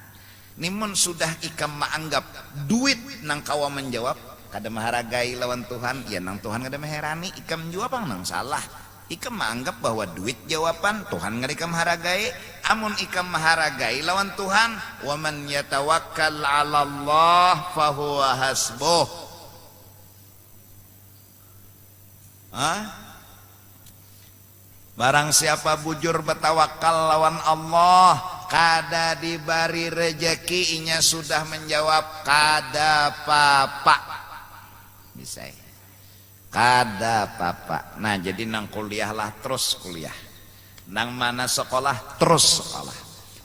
Nimun sudah ikam menganggap duit nang kawa menjawab, kada maharagai lawan Tuhan, ya nang Tuhan kada meherani, ikam jawab nang salah. Ikam menganggap bahwa duit jawaban, Tuhan kada ikam maharagai. Amun ikam maharagai lawan Tuhan, wa man yatawakkal 'ala Allah fahuwa hasbuh. Barang siapa bujur bertawakal lawan Allah, kada dibari rejeki, inya sudah menjawab kada papa. Bisa kada papa. Nah jadi nang kuliah lah terus kuliah, nang mana sekolah terus sekolah,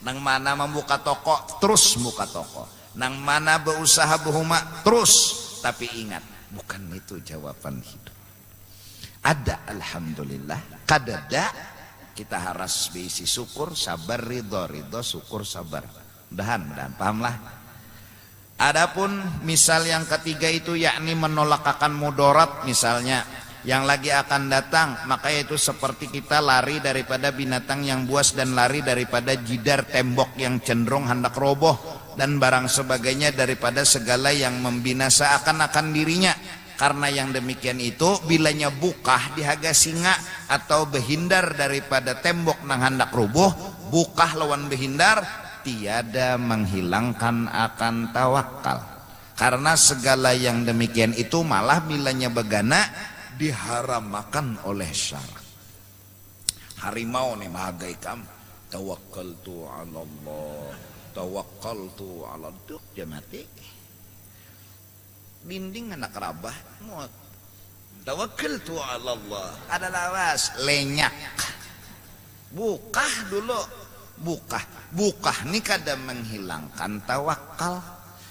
nang mana membuka toko terus buka toko. nang mana berusaha behuma terus, tapi ingat bukan itu jawaban hidup. Ada alhamdulillah, kadada kita harus berisi syukur, sabar, ridho, syukur, sabar. Mudahan pahamlah. Adapun misal yang ketiga itu yakni menolak akan mudarat misalnya yang lagi akan datang, maka itu seperti kita lari daripada binatang yang buas dan lari daripada jidar tembok yang cenderung hendak roboh dan barang sebagainya daripada segala yang membinasakan akan dirinya. Karena yang demikian itu bilanya bukah dihaga singa atau behindar daripada tembok nang hendak roboh, bukah lawan behindar tiada menghilangkan akan tawakal. Karena segala yang demikian itu malah bilanya begana diharamakan oleh syarak. Harimau nih mahagaikam tawakkaltu 'ala Allah, tawakkaltu 'ala duk dia mati. Dinding anak rabah muat. Tawakkaltu 'ala Allah. Ada lawas lenyak. Bukah dulu. Bukah ini kada menghilangkan tawakal.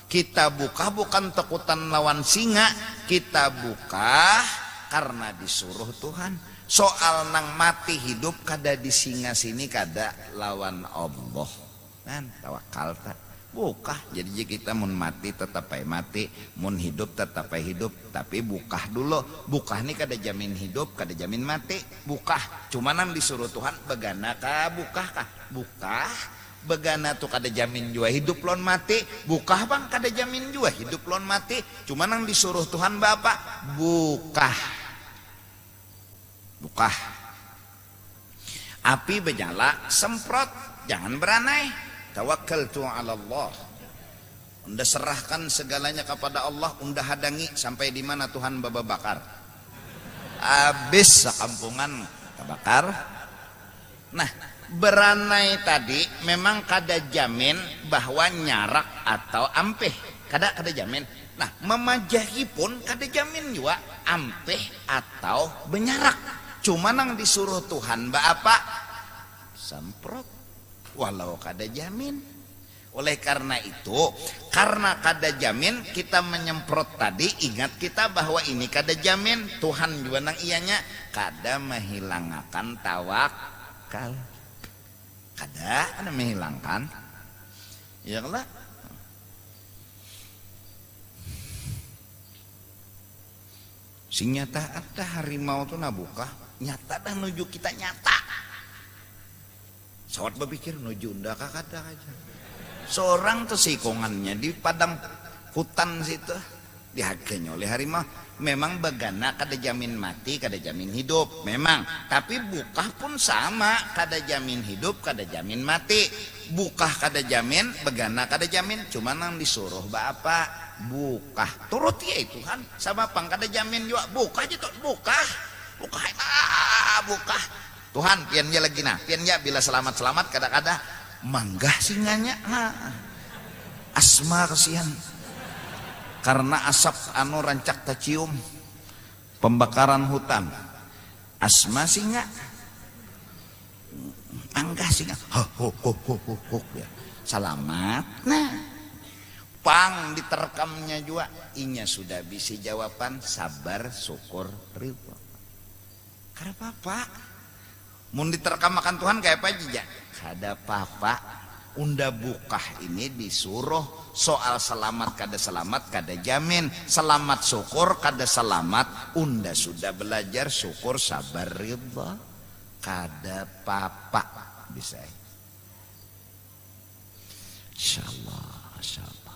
Kita buka bukan takutan lawan singa, kita buka karena disuruh Tuhan. Soal nang mati hidup kada di singa sini kada lawan Allah. Kan tawakal tak buka. Jadi kita mun mati tetap ay mati, mun hidup tetap ay hidup. Tapi bukah dulu. Bukah ini kada jamin hidup, kada jamin mati. Bukah. Cuma nang disuruh Tuhan begana kah bukah kah? Bukah. Begana tuh kada jamin jua hidup lon mati. Bukah bang kada jamin jua hidup lon mati. Cuma nang disuruh Tuhan bapak bukah. Bukah. Api bernyala semprot, jangan beranai. Tawakkaltu 'ala Allah. Unda serahkan segalanya kepada Allah, unda hadangi sampai di mana Tuhan baba bakar. Habis sekampungan kebakar. Nah, beranai tadi memang kada jamin bahwa nyarak atau ampeh. Kada jamin. Nah, memajahi pun kada jamin juga ampeh atau benyarak. Cuma nang disuruh Tuhan apa? Semprot. Walau kada jamin. Oleh karena itu, karena kada jamin kita menyemprot tadi, ingat kita bahwa ini kada jamin. Tuhan juga nang ianya kada menghilangkan tawakal. Kada menghilangkan. Ya lah. Sing nyata ada harimau tuh nabuka, nyata dah nuju kita nyata. Sawat berpikir nuju unda kakada aja. Seorang tuh sikongannya di padang hutan situ dihakanya oleh harimau. Memang begana kada jamin mati, kada jamin hidup. Memang, tapi bukah pun sama, kada jamin hidup, kada jamin mati. Bukah kada jamin, begana kada jamin. Cuma nang disuruh apa? Bukah. Turut ya itu kan. Sama pang kada jamin juga. Bukah aja tuh, bukah. Bukah, bukah. Tuhan piannya lagi nah, piannya bila selamat-selamat kada-kada manggah singanya. Nah, asma kesian. Karena asap anu rancak tacium pembakaran hutan. Asma singa. Anggah singa. Ya. Selamat. Nah, pang diterkamnya juga. Inya sudah bisa jawaban sabar, syukur, ridho. Karena apa? Mun diterkam makan Tuhan kayak apa aja? Kada apa-apa. Unda bukah ini disuruh soal selamat kada jamin. Selamat syukur kada selamat. Unda sudah belajar syukur sabar ridha. Kada apa-apa bisa. Insyaallah, insyaallah.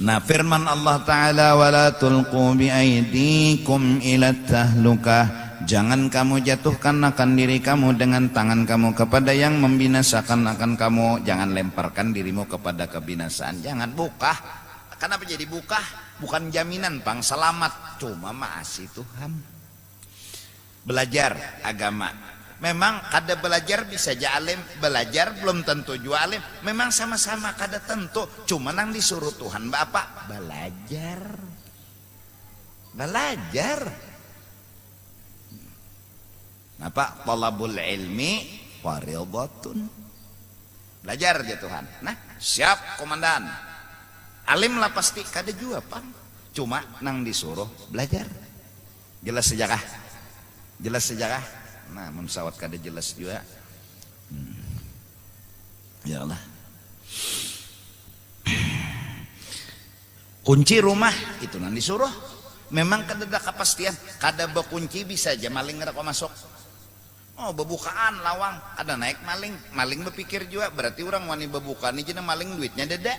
Nah, firman Allah Ta'ala wala tulqu bi aidikum ila tahlukah. Jangan kamu jatuhkan akan diri kamu dengan tangan kamu kepada yang membinasakan akan kamu. Jangan lemparkan dirimu kepada kebinasaan. Jangan bukah. Kenapa jadi bukah? Bukan jaminan pang selamat. Cuma maasi Tuhan. Belajar agama. Memang kada belajar bisa aja alim. Belajar belum tentu juga alim. Memang sama-sama kada tentu. Cuma nang disuruh Tuhan Bapak belajar. Belajar. Apa? Talabul ilmi fardhatun. Belajar aja Tuhan. Nah, siap komandan. Alim lah pasti kada jua pang, cuma nang disuruh belajar. Jelas sejarah, jelas sejarah. Nah mun sawat kada jelas juga. Ya Allah. Kunci rumah itu nang disuruh. Memang kada ada kepastian, kada bekunci bisa aja maling ngerako masuk. Oh bebukaan lawang, kada naik maling, maling berpikir juga berarti orang wani bebukaan ini jadi maling duitnya dada.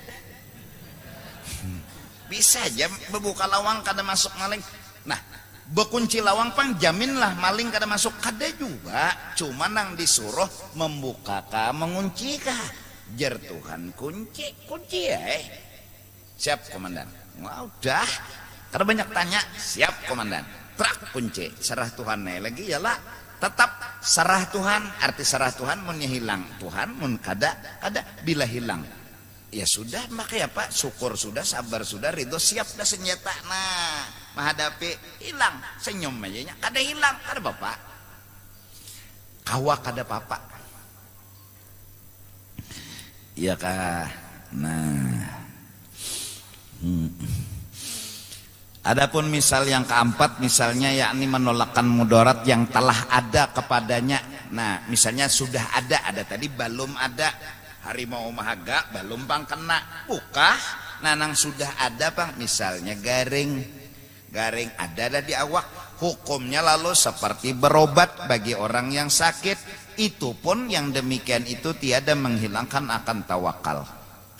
Bisa aja bebuka lawang kada masuk maling. Nah bekunci lawang pang jaminlah maling kada masuk, kada juga. Cuma nang disuruh membuka kah mengunci kah. Jar Tuhan kunci ya. Siap komandan. Wah udah, kada banyak tanya. Siap komandan. Trak kunci. Serah Tuhan lagi ya lah. Tetap serah Tuhan. Arti serah Tuhan mun hilang Tuhan, mun kada bila hilang. Ya sudah makanya Pak, syukur sudah, sabar sudah, ridho siap dah senjata. Nah menghadapi hilang senyum aja nya. Kada hilang kada bapak. Kawa kada papa. Iya kah. Nah. Adapun misal yang keempat, misalnya yakni menolakkan mudarat yang telah ada kepadanya. Nah misalnya sudah ada tadi belum ada. Harimau mahaga belum pang kena bukah. Nanang sudah ada pang, misalnya garing ada di awak. Hukumnya lalu seperti berobat bagi orang yang sakit. Itu pun yang demikian itu tiada menghilangkan akan tawakal.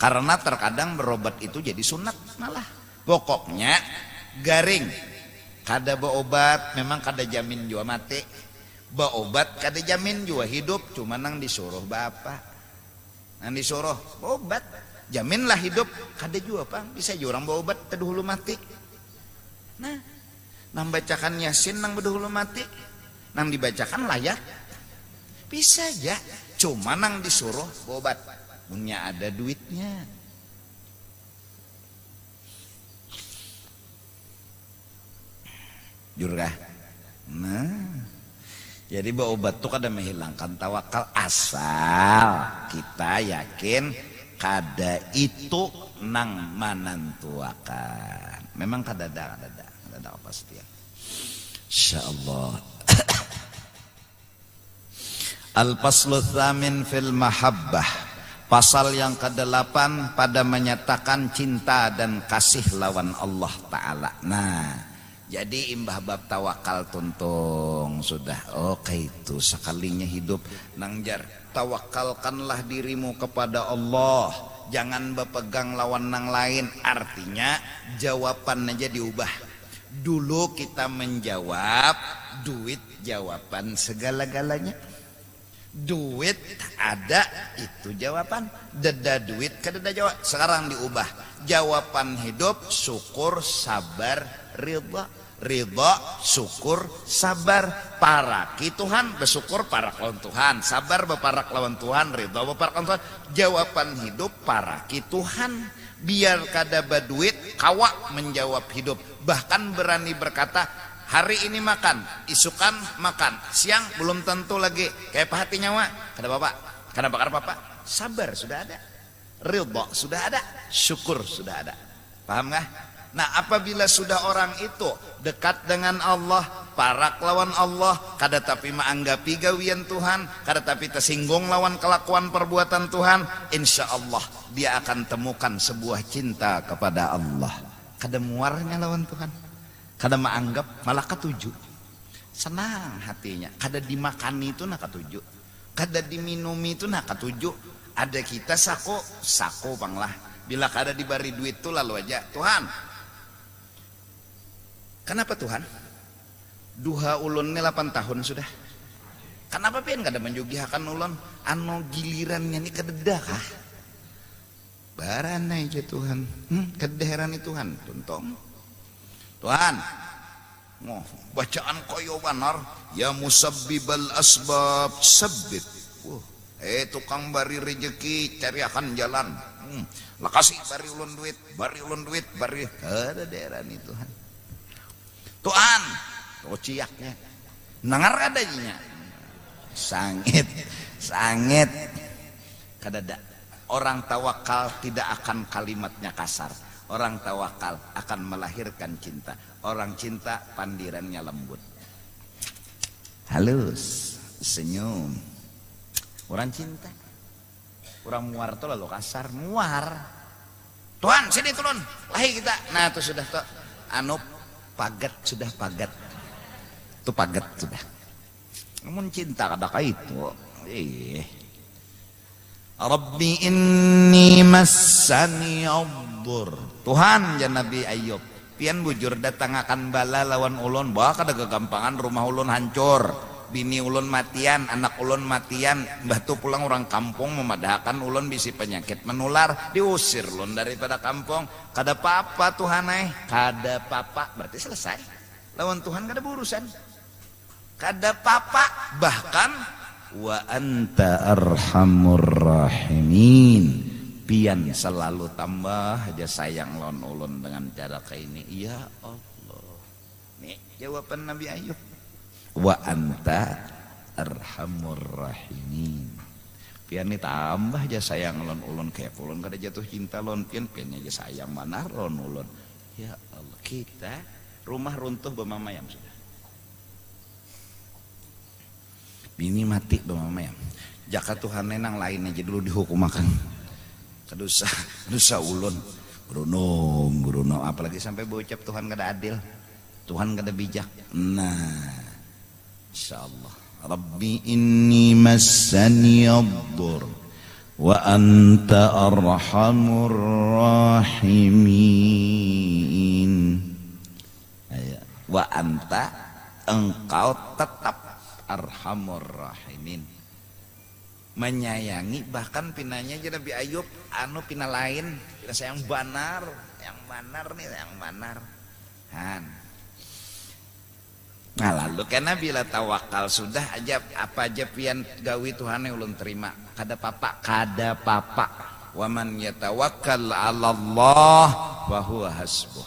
Karena terkadang berobat itu jadi sunat malah. Pokoknya garing kada beobat, memang kada jamin jua mati. Beobat kada jamin jua hidup, cuma nang disuruh bapak. Nang disuruh beobat, jaminlah hidup, kada jua pang. Bisa jua orang beobat terdahulu mati. Nah, nang bacakan Yasin nang berdahulu mati, nang dibacakan layak. Bisa aja, cuma nang disuruh beobat. Punya ada duitnya. Jurkah? Nah, jadi berobat tuh kada menghilangkan tawakal asal kita yakin kada itu nang manantuakan. Memang kada ada kepastian. Insyaallah. Al-faslu tsamin fil mahabbah. Pasal yang ke-8 pada menyatakan cinta dan kasih lawan Allah Ta'ala. Nah, jadi imbah bab tawakal tuntung sudah. Oke itu sekalinya hidup nangjar. Tawakalkanlah dirimu kepada Allah. Jangan berpegang lawan nang lain. Artinya jawaban aja diubah. Dulu kita menjawab duit jawaban segala-galanya. Duit ada itu jawaban. Dada duit kadada jawab. Sekarang diubah. Jawaban hidup syukur sabar ridha. Ridha syukur sabar. Paraki Tuhan bersyukur parak lawan Tuhan. Sabar beparak lawan Tuhan. Ridha beparak lawan Tuhan. Jawaban hidup paraki Tuhan. Biar kada baduit kawa menjawab hidup. Bahkan berani berkata hari ini makan, isukan makan, siang belum tentu lagi. Kayak pahati nyawa, kada bapak, kada bakar bapak. Sabar sudah ada, ridha sudah ada, syukur sudah ada. Paham nggak? Nah apabila sudah orang itu dekat dengan Allah, parak lawan Allah, kada tapi menganggapi gawian Tuhan, kada tapi tersinggung lawan kelakuan perbuatan Tuhan, insya Allah dia akan temukan sebuah cinta kepada Allah. Kada muarnya lawan Tuhan. Kada menganggap malah ketuju, senang hatinya. Kada dimakani itu nak ketuju, kada diminumi itu nak ketuju. Ada kita sako panglah. Bila kada diberi duit itu lalu aja Tuhan. Kenapa Tuhan? Duha ulun ini 8 tahun sudah. Kenapa pian kada menjugihakan ulun? Anu gilirannya ini kededa kah? Barana aja Tuhan. Kedeheran itu Tuhan. Tuntong. Tuhan, bacaan koyo banar, ya musabbibal asbab sabbib. Tukang bari rezeki cari akan jalan. Lakasi bari ulun duit, bari ada daerah nih Tuhan. Tuhan, ciaknya, nangar adanya, sangit, kadada. Orang tawakal tidak akan kalimatnya kasar. Orang tawakal akan melahirkan cinta. Orang cinta pandirannya lembut, halus, senyum. Orang cinta, orang muar tuh lalu kasar, muar. Tuhan sini turun, lahi kita. Nah itu sudah tuh, anu pagat sudah pagat, itu pagat sudah. Namun cinta kadang itu, Rabbi inni massani abdur. Tuhan ya Nabi Ayub, pian bujur datang akan bala lawan ulun, bah kada kegampangan rumah ulun hancur, bini ulun matian, anak ulun matian, batu pulang orang kampung memadahkan ulun bisi penyakit menular, diusir ulun daripada kampung. Kada apa-apa Tuhan kada apa-apa, berarti selesai. Lawan Tuhan kada berurusan, kada apa-apa. Bahkan wa anta arhamur rahimin, pian selalu tambah aja sayang lawan ulun dengan cara kayak ini. Ya Allah, nih jawaban Nabi Ayub, wa anta arhamur rahimin, pian nih tambah aja sayang lawan ulun. Kayak ulun kada jatuh cinta lawan pian, pian aja sayang mana lawan ulun. Ya Allah, kita rumah runtuh bemamayam sudah, bini mati bemamayam, jaka Tuhan nang lain aja dulu dihukum makan. Dosa ulun Bruno, apalagi sampai bocap Tuhan kada adil, Tuhan kada bijak. Nah insyaallah, Rabbi inni massani ad-dur wa anta arhamur rahimin. Wa anta, engkau tetap arhamur rahimin, menyayangi. Bahkan pinanya aja Nabi Ayub anu pina lain, pina sayang banar, yang banar nih, yang banar han. Nah lalu karena bila tawakal sudah aja apa aja pian gawi Tuhan ulun terima, kada papa. Wa man yatawakkal 'ala Allah wa huwa hasbuh.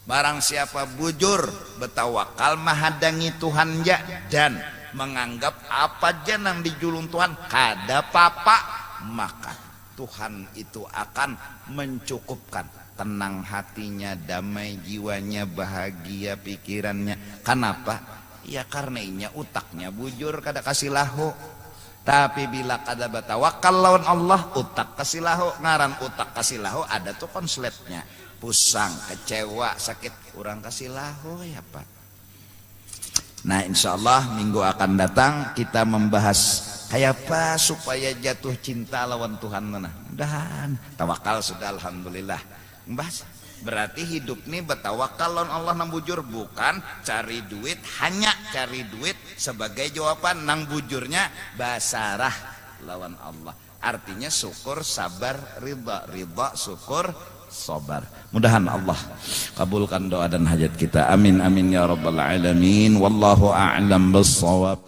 Barang siapa bujur betawakal mahadangi Tuhan ja, dan menganggap apa aja nang dijulung Tuhan kada papa, maka Tuhan itu akan mencukupkan. Tenang hatinya, damai jiwanya, bahagia pikirannya. Kenapa? Ya karena inya utaknya bujur kada kasih lahu. Tapi bila kada batawakal lawan Allah, utak kasih lahu. Ngaran utak kasih lahu ada tuh konsletnya, pusang, kecewa, sakit, kurang kasih lahu ya Pak. Nah insyaallah minggu akan datang kita membahas kayak apa supaya jatuh cinta lawan Tuhan mana. Dan tawakal sudah alhamdulillah. Membahas berarti hidup nih betawakal lawan Allah nang bujur, bukan cari duit, hanya cari duit sebagai jawaban. Nang bujurnya basarah lawan Allah. Artinya syukur, sabar, ridha, syukur, sabar. Mudahan Allah kabulkan doa dan hajat kita. Amin amin ya rabbal alamin. Wallahu a'lam bissawab.